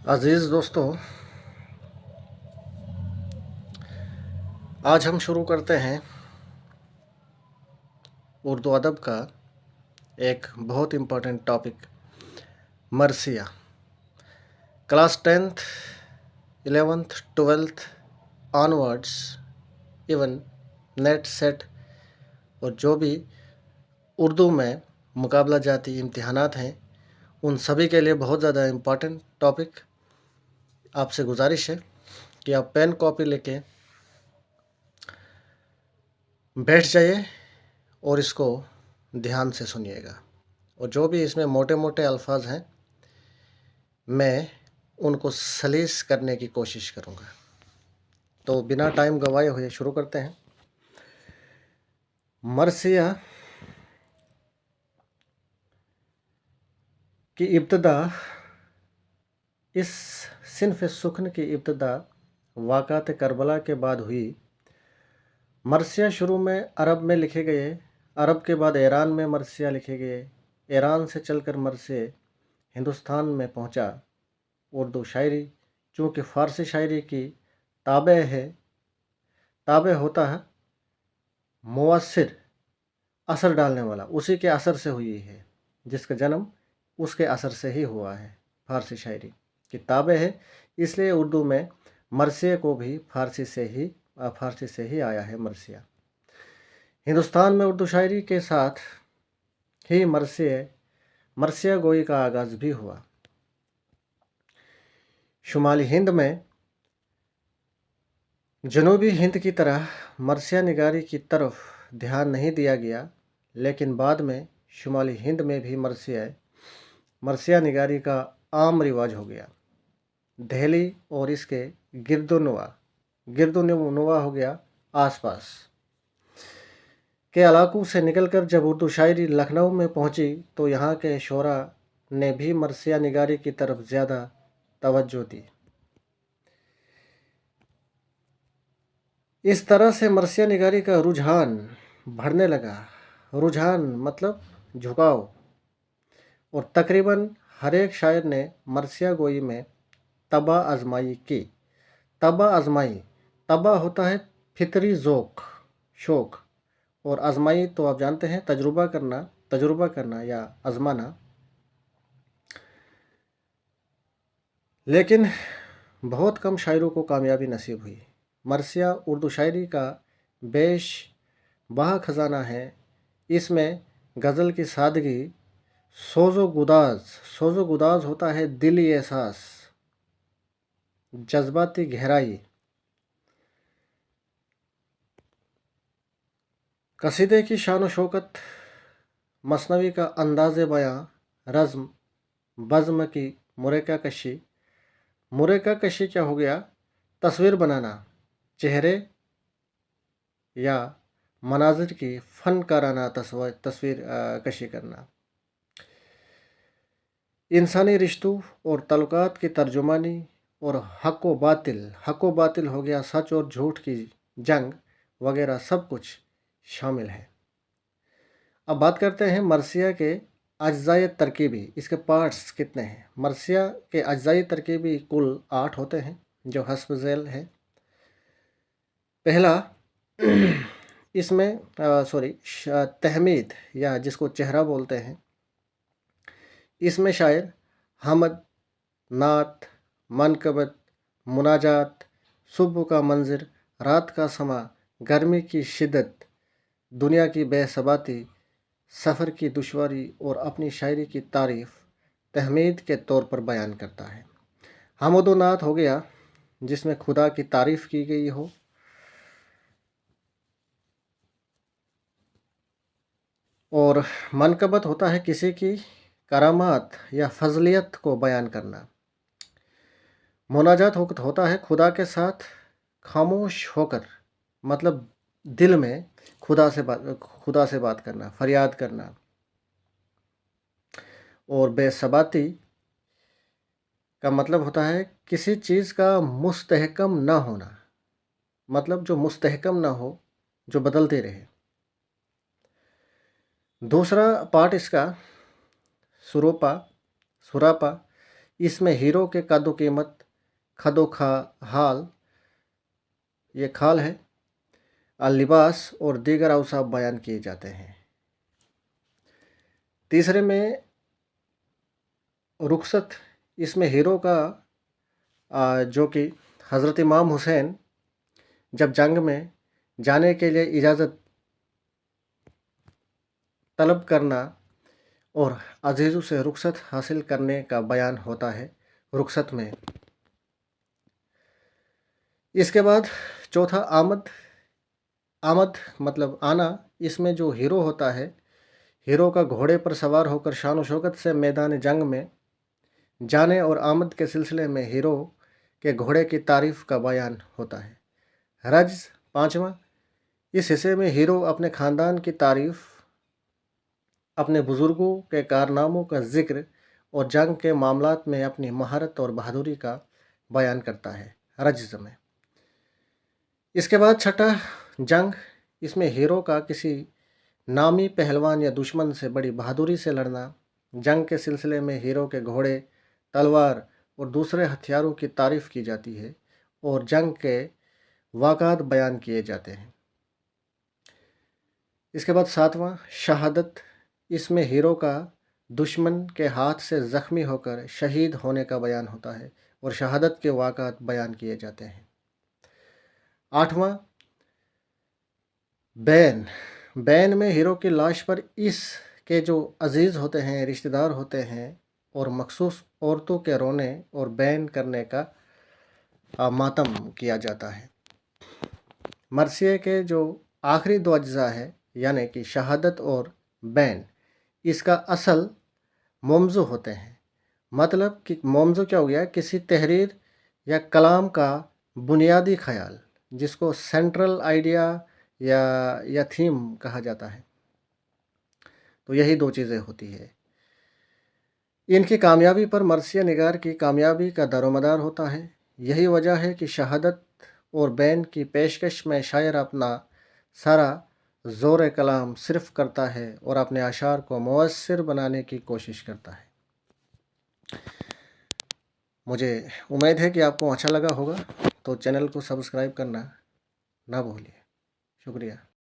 अज़ीज़ दोस्तों, आज हम शुरू करते हैं उर्दू अदब का एक बहुत इम्पोर्टेंट टॉपिक, मरसिया। Class 10th 11th 12th onwards, even NET SET और जो भी उर्दू में मुकाबला जाती इम्तिहानात हैं, उन सभी के लिए बहुत ज़्यादा इम्पोर्टेंट टॉपिक। आपसे गुजारिश है कि आप पेन कॉपी लेके बैठ जाइए और इसको ध्यान से सुनिएगा, और जो भी इसमें मोटे मोटे अल्फाज हैं मैं उनको सलीस करने की कोशिश करूँगा। तो बिना टाइम गवाए हुए शुरू करते हैं। मरसिया की इब्तदा, इस सिनफ सुखन की इब्तदा वाक़ात करबला के बाद हुई। मरसिया शुरू में अरब में लिखे गए, अरब के बाद ईरान में मरसिया लिखे गए, ईरान से चलकर मरसिया हिंदुस्तान में पहुंचा। उर्दू शायरी चूँकि फ़ारसी शायरी की ताबे है, ताबे होता है मुअस्सिर, असर डालने वाला, उसी के असर से हुई है, जिसका जन्म उसके असर से ही हुआ है। फ़ारसी शायरी की ताबे है, इसलिए उर्दू में मरसिया को भी फ़ारसी से ही आया है मरसिया। हिंदुस्तान में उर्दू शायरी के साथ ही मरसिया गोई का आगाज़ भी हुआ। शुमाली हिंद में जनूबी हिंद की तरह मरसिया निगारी की तरफ ध्यान नहीं दिया गया, लेकिन बाद में शुमाली हिंद में भी मरसिया निगारी का आम रिवाज हो गया। दहली और इसके गिरदोनुवा हो गया आसपास के इलाकों से निकलकर जब उर्दू शायरी लखनऊ में पहुंची तो यहाँ के शोरा ने भी मरसिया निगारी की तरफ ज़्यादा तवज्जो दी। इस तरह से मरसिया निगारी का रुझान बढ़ने लगा। रुझान मतलब झुकाव, और तकरीबन हर एक शायर ने मरसिया गोई में तबा आजमाई की। तबा होता है फितरी शौक, और आजमाई तो आप जानते हैं तजुर्बा करना या आजमाना। लेकिन बहुत कम शायरों को कामयाबी नसीब हुई। मरसिया उर्दू शायरी का बेशबहा खजाना है। इसमें गज़ल की सादगी, सोजो गुदाज होता है दिली एहसास, जज्बाती गहराई, कसीदे की शान व शौकत, मसनवी का अंदाज़ बयां, रज़्म बज़्म की मुरेका कशी क्या हो गया? तस्वीर बनाना, चेहरे या मनाजिर की फ़नकाराना तस्वीर कशी करना, इंसानी रिश्तों और तल्लुकात की तर्जुमानी, और हक़ व बातिल हो गया सच और झूठ की जंग वगैरह सब कुछ शामिल है। अब बात करते हैं मरसिया के अज्ज़ाए तरकीबी, इसके पार्ट्स कितने हैं। मरसिया के अज्ज़ाए तरकीबी कुल 8 होते हैं जो हस्ब ज़ैल है। पहला इसमें तहमीद या जिसको चेहरा बोलते हैं, इसमें शायर हमद, नात, मनकबत, मुनाजात, सुबह का मंज़र, रात का समा, गर्मी की शिद्दत, दुनिया की बेसबाती, सफ़र की दुश्वारी और अपनी शायरी की तारीफ़ तहमीद के तौर पर बयान करता है। हमद व नात हो गया जिसमें खुदा की तारीफ़ की गई हो, और मनकबत होता है किसी की करामात या फजलियत को बयान करना। मुनाजात होता है खुदा के साथ खामोश होकर, मतलब दिल में खुदा से बात करना, फरियाद करना। और बेसबाती का मतलब होता है किसी चीज़ का मुस्तहकम ना होना, मतलब जो मुस्तहकम ना हो, जो बदलते रहे। दूसरा पार्ट इसका सुरापा اس میں ہیرو کے قد و قیمت، خد و حال، یہ کھال ہے، لباس اور دیگر اوصاف بیان کیے جاتے ہیں۔ تیسرے میں رخصت، اس میں ہیرو کا جو کہ حضرت امام حسین جب جنگ میں جانے کے لیے اجازت طلب کرنا اور عزیزوں سے رخصت حاصل کرنے کا بیان ہوتا ہے رخصت میں۔ اس کے بعد چوتھا آمد مطلب آنا، اس میں جو ہیرو ہوتا ہے، ہیرو کا گھوڑے پر سوار ہو کر شان و شوکت سے میدان جنگ میں جانے اور آمد کے سلسلے میں ہیرو کے گھوڑے کی تعریف کا بیان ہوتا ہے۔ رجز پانچواں، اس حصے میں ہیرو اپنے خاندان کی تعریف، اپنے بزرگوں کے کارناموں کا ذکر اور جنگ کے معاملات میں اپنی مہارت اور بہادری کا بیان کرتا ہے رجز میں۔ اس کے بعد چھٹا جنگ، اس میں ہیرو کا کسی نامی پہلوان یا دشمن سے بڑی بہادری سے لڑنا، جنگ کے سلسلے میں ہیرو کے گھوڑے، تلوار اور دوسرے ہتھیاروں کی تعریف کی جاتی ہے اور جنگ کے واقعات بیان کیے جاتے ہیں۔ اس کے بعد ساتواں شہادت، اس میں ہیرو کا دشمن کے ہاتھ سے زخمی ہو کر شہید ہونے کا بیان ہوتا ہے اور شہادت کے واقعات بیان کیے جاتے ہیں۔ آٹھواں بین میں ہیرو کی لاش پر اس کے جو عزیز ہوتے ہیں، رشتہ دار ہوتے ہیں، اور مخصوص عورتوں کے رونے اور بین کرنے کا ماتم کیا جاتا ہے۔ مرثیے کے جو آخری دو اجزاء ہے یعنی کہ شہادت اور بین، اس کا اصل موضوع ہوتے ہیں۔ مطلب کہ موضوع کیا ہو گیا؟ کسی تحریر یا کلام کا بنیادی خیال، جس کو سینٹرل آئیڈیا یا تھیم کہا جاتا ہے۔ تو یہی دو چیزیں ہوتی ہے۔ ان کی کامیابی پر مرثیہ نگار کی کامیابی کا دار و مدار ہوتا ہے۔ یہی وجہ ہے کہ شہادت اور بین کی پیشکش میں شاعر اپنا سارا زور کلام صرف کرتا ہے اور اپنے اشعار کو مؤثر بنانے کی کوشش کرتا ہے۔ مجھے امید ہے کہ آپ کو اچھا لگا ہوگا، تو چینل کو سبسکرائب کرنا نہ بھولیے۔ شکریہ۔